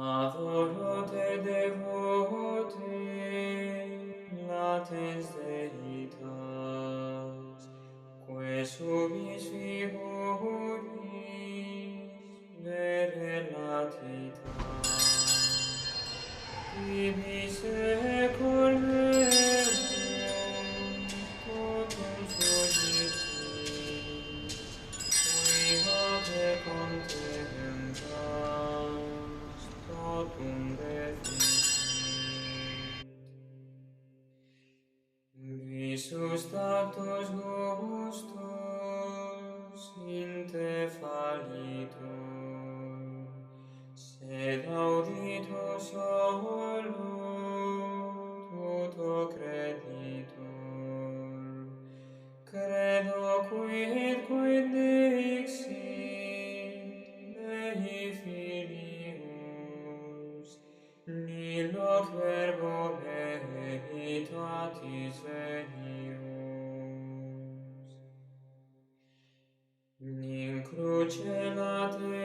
Adoro te devote, latens Deitas, que subis figuris vere latitas. Tibi secol meum, totum sugiti, quia te contemplas, totum deficit. Visus tactus gustus in te fallitur, sed audito solo tuto creditur. Credo quid dixit Dei Filius, nihil verbo veritatis venius. In cruce late